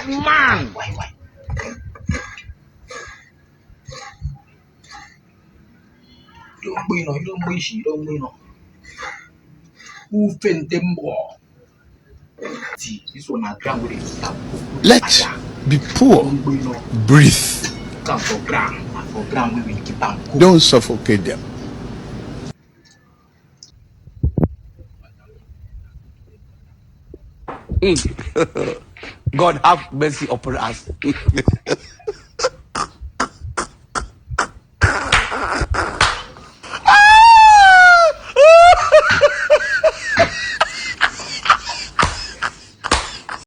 Man! Why? You don't win. Who fend them more? See, this one a ground with a Let's be poor. Breathe. come for ground. For ground we will keep them cool. Don't suffocate them. God have mercy upon us.